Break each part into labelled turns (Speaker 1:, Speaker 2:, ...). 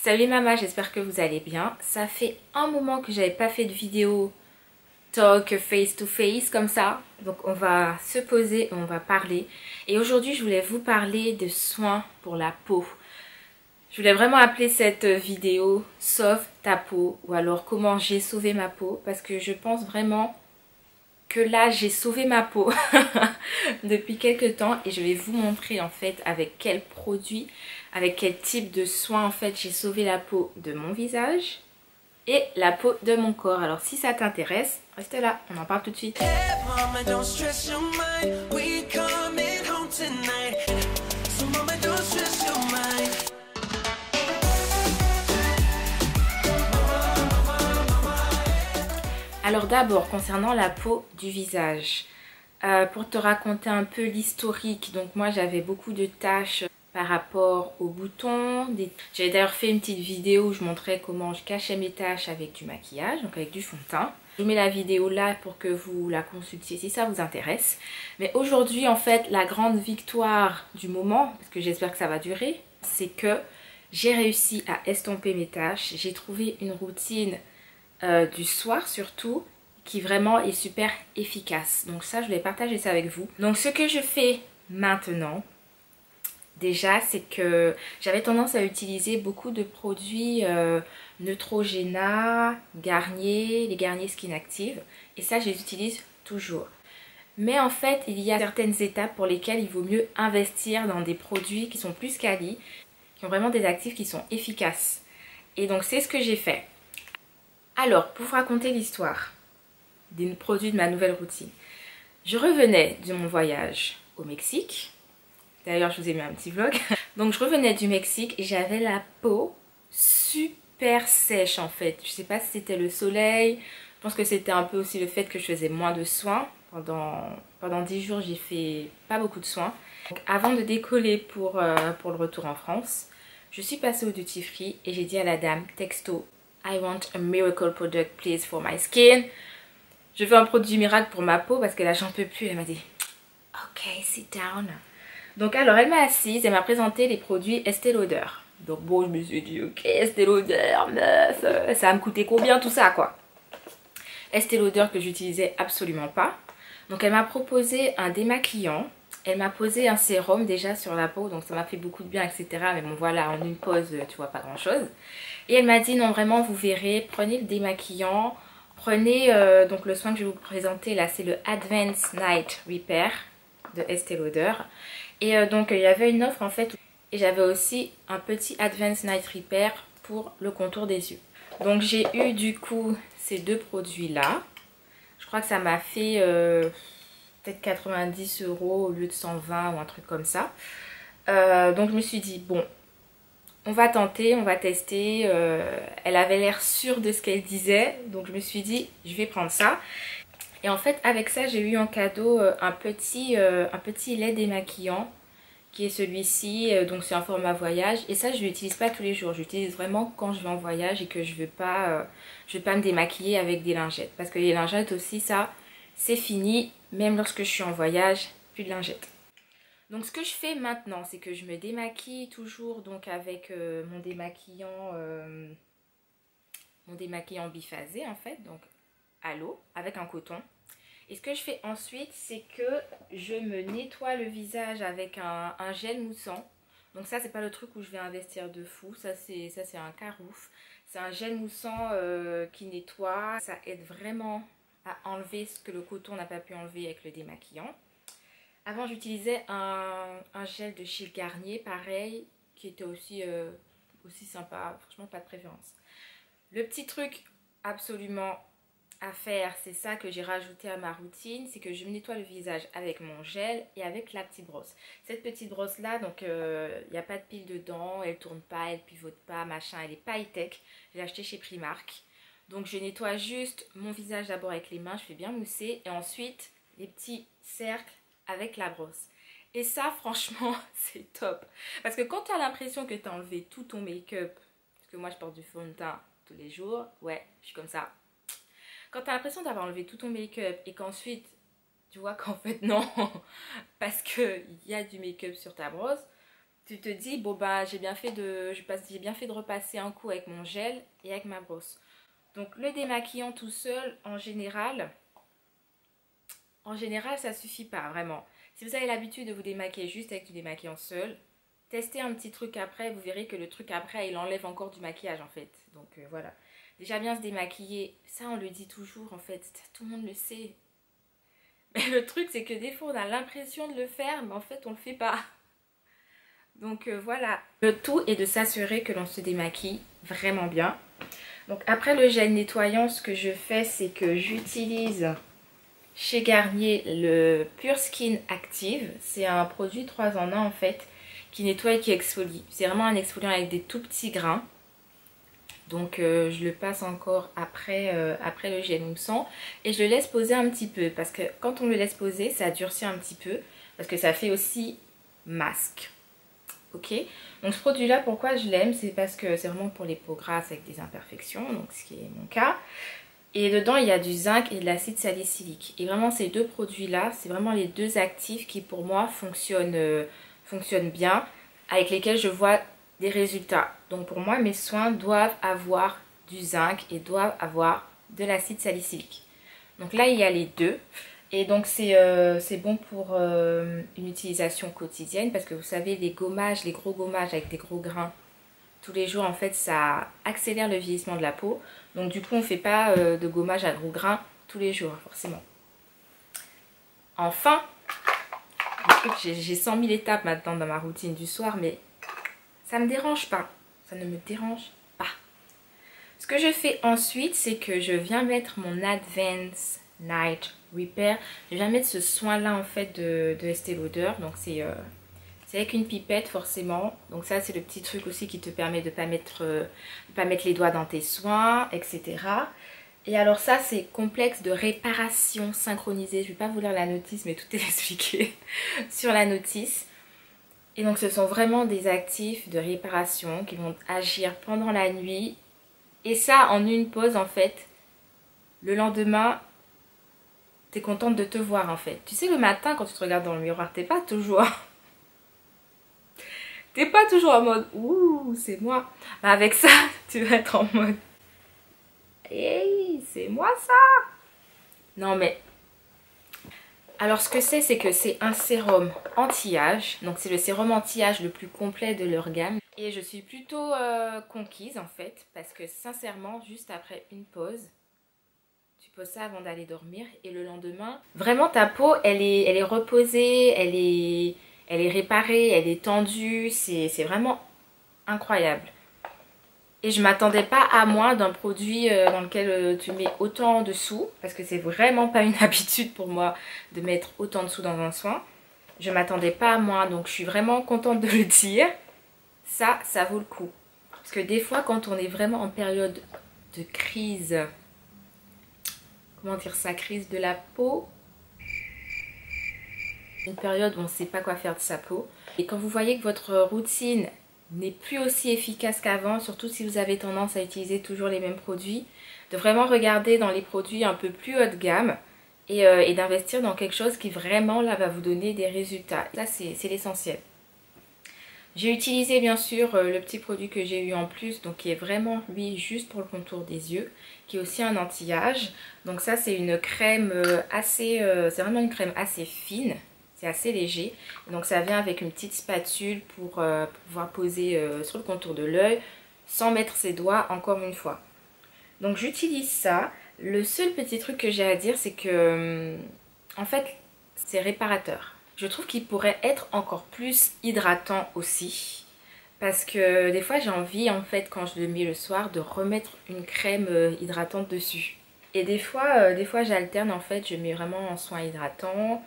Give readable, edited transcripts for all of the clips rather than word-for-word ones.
Speaker 1: Salut maman, j'espère que vous allez bien. Ça fait un moment que j'avais pas fait de vidéo talk face to face comme ça. Donc on va se poser, on va parler. Et aujourd'hui je voulais vous parler de soins pour la peau. Je voulais vraiment appeler cette vidéo Sauve ta peau ou alors comment j'ai sauvé ma peau. Parce que je pense vraiment que là j'ai sauvé ma peau depuis quelques temps. Et je vais vous montrer en fait avec quel produit, avec quel type de soins en fait j'ai sauvé la peau de mon visage et la peau de mon corps. Alors si ça t'intéresse, reste là, on en parle tout de suite. Alors d'abord, concernant la peau du visage, pour te raconter un peu l'historique, donc moi j'avais beaucoup de taches par rapport aux boutons. J'avais d'ailleurs fait une petite vidéo où je montrais comment je cachais mes taches avec du maquillage, donc avec du fond de teint. Je vous mets la vidéo là pour que vous la consultiez si ça vous intéresse. Mais aujourd'hui en fait la grande victoire du moment, parce que j'espère que ça va durer, c'est que j'ai réussi à estomper mes taches. J'ai trouvé une routine du soir surtout qui vraiment est super efficace. Donc ça je vais partager ça avec vous. Donc ce que je fais maintenant déjà c'est que j'avais tendance à utiliser beaucoup de produits Neutrogena, Garnier, les Garnier Skin Active et ça je les utilise toujours. Mais en fait il y a certaines étapes pour lesquelles il vaut mieux investir dans des produits qui sont plus quali, qui ont vraiment des actifs qui sont efficaces. Et donc c'est ce que j'ai fait. Alors, pour vous raconter l'histoire des produits de ma nouvelle routine, je revenais de mon voyage au Mexique. D'ailleurs, je vous ai mis un petit vlog. Donc, je revenais du Mexique et j'avais la peau super sèche en fait. Je sais pas si c'était le soleil. Je pense que c'était un peu aussi le fait que je faisais moins de soins. Pendant 10 jours, j'ai fait pas beaucoup de soins. Donc, avant de décoller pour le retour en France, je suis passée au duty free et j'ai dit à la dame texto: I want a miracle product please for my skin. Je veux un produit miracle pour ma peau parce que là j'en peux plus. Elle m'a dit ok, sit down. Donc alors elle m'a assise, elle m'a présenté les produits Estée Lauder. Donc bon, je me suis dit ok, Estée Lauder, meuf, ça va me coûter combien tout ça quoi. Estée Lauder que j'utilisais absolument pas. Donc elle m'a proposé un démaquillant. Elle m'a posé un sérum déjà sur la peau, donc ça m'a fait beaucoup de bien, etc. Mais bon voilà, en une pause, tu vois pas grand chose. Et elle m'a dit non vraiment vous verrez, prenez le démaquillant, prenez donc le soin que je vais vous présenter là, c'est le Advanced Night Repair de Estée Lauder. Et donc il y avait une offre en fait, et j'avais aussi un petit Advanced Night Repair pour le contour des yeux. Donc j'ai eu du coup ces deux produits là. Je crois que ça m'a fait peut-être 90 € au lieu de 120 ou un truc comme ça. Donc je me suis dit bon, on va tenter, on va tester. Elle avait l'air sûre de ce qu'elle disait, donc je me suis dit je vais prendre ça. Et en fait avec ça j'ai eu en cadeau un petit lait démaquillant qui est celui-ci, donc c'est un format voyage. Et ça je l'utilise pas tous les jours, j'utilise vraiment quand je vais en voyage et que je veux pas me démaquiller avec des lingettes. Parce que les lingettes aussi, ça c'est fini, même lorsque je suis en voyage, plus de lingettes. Donc ce que je fais maintenant, c'est que je me démaquille toujours donc avec mon démaquillant biphasé en fait, donc à l'eau avec un coton. Et ce que je fais ensuite, c'est que je me nettoie le visage avec un gel moussant. Donc ça, c'est pas le truc où je vais investir de fou, ça c'est un carouf. C'est un gel moussant qui nettoie, ça aide vraiment à enlever ce que le coton n'a pas pu enlever avec le démaquillant. Avant j'utilisais un gel de chez Garnier, pareil, qui était aussi sympa, franchement pas de préférence. Le petit truc absolument à faire, c'est ça que j'ai rajouté à ma routine, c'est que je me nettoie le visage avec mon gel et avec la petite brosse. Cette petite brosse là, donc il n'y a pas de pile dedans, elle tourne pas, elle pivote pas, machin, elle est pas high-tech. Je l'ai acheté chez Primark. Donc je nettoie juste mon visage d'abord avec les mains, je fais bien mousser et ensuite les petits cercles avec la brosse. Et ça franchement c'est top. Parce que quand tu as l'impression que tu as enlevé tout ton make-up, parce que moi je porte du fond de teint tous les jours, ouais je suis comme ça. Quand tu as l'impression d'avoir enlevé tout ton make-up et qu'ensuite tu vois qu'en fait non, parce qu'il y a du make-up sur ta brosse, tu te dis, bon bah j'ai bien fait de repasser un coup avec mon gel et avec ma brosse. Donc le démaquillant tout seul, en général ça suffit pas vraiment. Si vous avez l'habitude de vous démaquiller juste avec du démaquillant seul, testez un petit truc après, vous verrez que le truc après il enlève encore du maquillage en fait. Donc voilà. Déjà bien se démaquiller, ça on le dit toujours en fait, tout le monde le sait. Mais le truc c'est que des fois on a l'impression de le faire, mais en fait on le fait pas. Donc voilà, le tout est de s'assurer que l'on se démaquille vraiment bien. Donc après le gel nettoyant, ce que je fais, c'est que j'utilise chez Garnier le Pure Skin Active. C'est un produit 3 en 1 en fait, qui nettoie et qui exfolie. C'est vraiment un exfoliant avec des tout petits grains. Donc je le passe encore après le gel moussant. Et je le laisse poser un petit peu. Parce que quand on le laisse poser, ça durcit un petit peu. Parce que ça fait aussi masque. Ok, donc ce produit là, pourquoi je l'aime, c'est parce que c'est vraiment pour les peaux grasses avec des imperfections, donc ce qui est mon cas. Et dedans il y a du zinc et de l'acide salicylique. Et vraiment ces deux produits là, c'est vraiment les deux actifs qui pour moi fonctionnent bien, avec lesquels je vois des résultats. Donc pour moi mes soins doivent avoir du zinc et doivent avoir de l'acide salicylique. Donc là il y a les deux. Et donc c'est bon pour une utilisation quotidienne parce que vous savez les gommages, les gros gommages avec des gros grains tous les jours en fait ça accélère le vieillissement de la peau. Donc du coup on ne fait pas de gommage à gros grains tous les jours forcément. Enfin, j'ai 100 000 étapes maintenant dans ma routine du soir mais ça ne me dérange pas. Ça ne me dérange pas. Ce que je fais ensuite c'est que je viens mettre mon Advanced Night Repair. Je viens mettre ce soin là en fait de Estée Lauder. Donc c'est avec une pipette forcément. Donc ça c'est le petit truc aussi qui te permet de ne pas mettre les doigts dans tes soins, etc. Et alors ça c'est complexe de réparation synchronisée. Je ne vais pas vous lire la notice mais tout est expliqué sur la notice. Et donc ce sont vraiment des actifs de réparation qui vont agir pendant la nuit. Et ça en une pause en fait. Le lendemain, t'es contente de te voir en fait. Tu sais le matin quand tu te regardes dans le miroir, t'es pas toujours en mode ouh c'est moi. Avec ça, tu vas être en mode hey c'est moi ça. Non mais alors ce que c'est que c'est un sérum anti-âge. Donc c'est le sérum anti-âge le plus complet de leur gamme. Et je suis plutôt conquise en fait parce que sincèrement juste après une pause, tu poses ça avant d'aller dormir et le lendemain, vraiment ta peau elle est reposée, elle est réparée, elle est tendue, c'est vraiment incroyable. Et je m'attendais pas à moins d'un produit dans lequel tu mets autant de sous, parce que c'est vraiment pas une habitude pour moi de mettre autant de sous dans un soin. Je m'attendais pas à moins, donc je suis vraiment contente de le dire. Ça vaut le coup. Parce que des fois quand on est vraiment en période de crise, comment dire ça, crise de la peau, une période où on ne sait pas quoi faire de sa peau. Et quand vous voyez que votre routine n'est plus aussi efficace qu'avant, surtout si vous avez tendance à utiliser toujours les mêmes produits, de vraiment regarder dans les produits un peu plus haut de gamme et d'investir dans quelque chose qui vraiment là va vous donner des résultats. Là c'est l'essentiel. J'ai utilisé bien sûr le petit produit que j'ai eu en plus, donc qui est vraiment lui juste pour le contour des yeux, qui est aussi un anti-âge. Donc ça c'est une crème c'est vraiment une crème assez fine, c'est assez léger. Donc ça vient avec une petite spatule pour pouvoir poser sur le contour de l'œil sans mettre ses doigts encore une fois. Donc j'utilise ça. Le seul petit truc que j'ai à dire c'est que en fait c'est réparateur. Je trouve qu'il pourrait être encore plus hydratant aussi. Parce que des fois j'ai envie en fait quand je le mets le soir de remettre une crème hydratante dessus. Et des fois j'alterne en fait, je mets vraiment un soin hydratant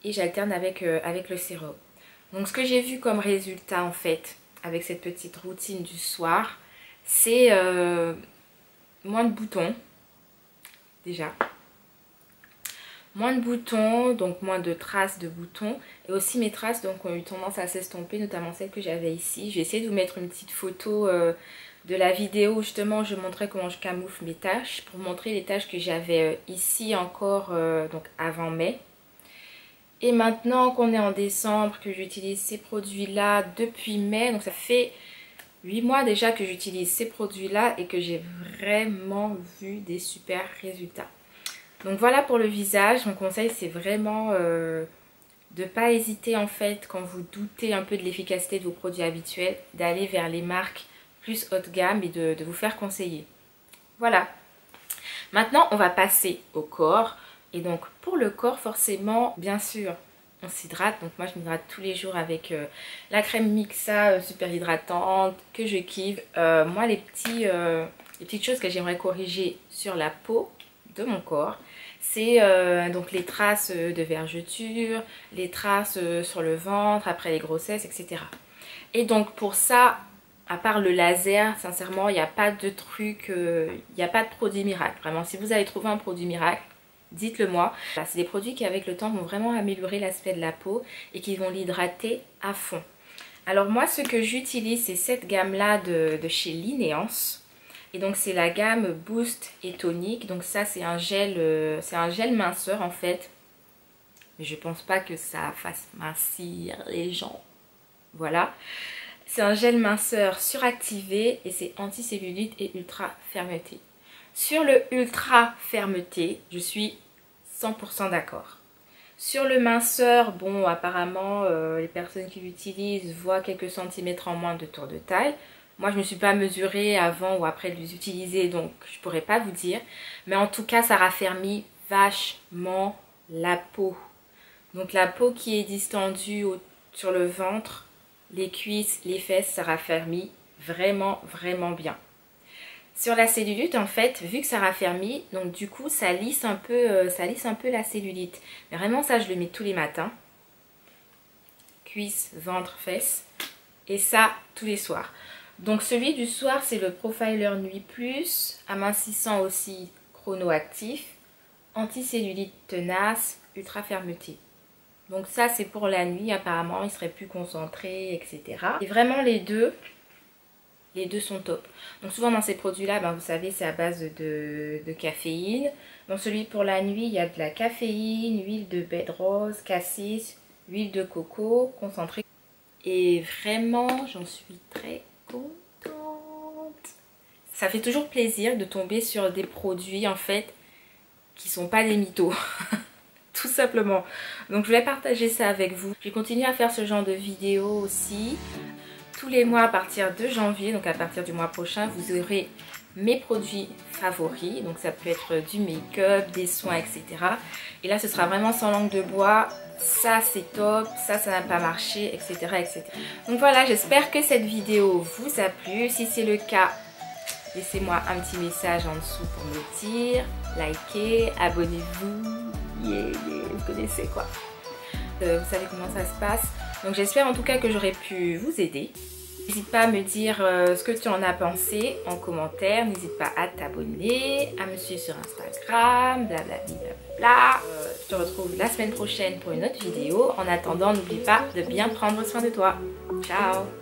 Speaker 1: et j'alterne avec le sérum. Donc ce que j'ai vu comme résultat en fait avec cette petite routine du soir, c'est moins de boutons déjà. Moins de boutons, donc moins de traces de boutons. Et aussi mes traces donc, ont eu tendance à s'estomper, notamment celles que j'avais ici. J'ai essayé de vous mettre une petite photo de la vidéo où justement je montrais comment je camoufle mes taches. Pour montrer les taches que j'avais ici encore donc avant mai. Et maintenant qu'on est en décembre, que j'utilise ces produits-là depuis mai, donc ça fait 8 mois déjà que j'utilise ces produits-là et que j'ai vraiment vu des super résultats. Donc voilà pour le visage. Mon conseil, c'est vraiment de ne pas hésiter en fait, quand vous doutez un peu de l'efficacité de vos produits habituels, d'aller vers les marques plus haut de gamme et de vous faire conseiller. Voilà. Maintenant, on va passer au corps. Et donc pour le corps, forcément, bien sûr, on s'hydrate. Donc moi je m'hydrate tous les jours avec la crème Mixa super hydratante que je kiffe. Moi les petites choses que j'aimerais corriger sur la peau de mon corps, c'est donc les traces de vergeture, les traces sur le ventre après les grossesses, etc. Et donc pour ça, à part le laser, sincèrement, il n'y a pas de truc, il n'y a pas de produit miracle. Vraiment, si vous avez trouvé un produit miracle, dites-le moi. C'est des produits qui avec le temps vont vraiment améliorer l'aspect de la peau et qui vont l'hydrater à fond. Alors moi ce que j'utilise, c'est cette gamme là de chez Linéance. Et donc c'est la gamme Boost et Tonique. Donc ça c'est un gel minceur en fait. Mais je pense pas que ça fasse mincir les gens. Voilà. C'est un gel minceur suractivé et c'est anti-cellulite et ultra fermeté. Sur le ultra fermeté, je suis 100% d'accord. Sur le minceur, bon, apparemment, les personnes qui l'utilisent voient quelques centimètres en moins de tour de taille. Moi, je ne me suis pas mesurée avant ou après de les utiliser, donc je ne pourrais pas vous dire. Mais en tout cas, ça raffermit vachement la peau. Donc la peau qui est distendue sur le ventre, les cuisses, les fesses, ça raffermit vraiment, vraiment bien. Sur la cellulite, en fait, vu que ça raffermit, donc du coup, ça lisse un peu la cellulite. Mais vraiment, ça, je le mets tous les matins. Cuisses, ventre, fesses. Et ça, tous les soirs. Donc celui du soir, c'est le Profiler Nuit Plus, amincissant aussi chronoactif, anti-cellulite tenace, ultra fermeté. Donc ça, c'est pour la nuit, apparemment, il serait plus concentré, etc. Et vraiment, les deux sont top. Donc souvent dans ces produits-là, ben, vous savez, c'est à base de caféine. Dans celui pour la nuit, il y a de la caféine, huile de baie de rose, cassis, huile de coco concentrée. Et vraiment, j'en suis très contente. Ça fait toujours plaisir de tomber sur des produits, en fait, qui sont pas des mythos. Tout simplement. Donc je voulais partager ça avec vous. Je vais continuer à faire ce genre de vidéos aussi. Tous les mois à partir de janvier, donc à partir du mois prochain, vous aurez mes produits favoris. Donc ça peut être du make-up, des soins, etc. Et là ce sera vraiment sans langue de bois. Ça c'est top, ça n'a pas marché, etc., etc. Donc voilà, j'espère que cette vidéo vous a plu. Si c'est le cas, laissez-moi un petit message en dessous pour me le dire. Likez, abonnez-vous. Vous connaissez quoi. Vous savez comment ça se passe. Donc j'espère en tout cas que j'aurai pu vous aider. N'hésite pas à me dire ce que tu en as pensé en commentaire. N'hésite pas à t'abonner, à me suivre sur Instagram, blablabla. Je te retrouve la semaine prochaine pour une autre vidéo. En attendant, n'oublie pas de bien prendre soin de toi. Ciao!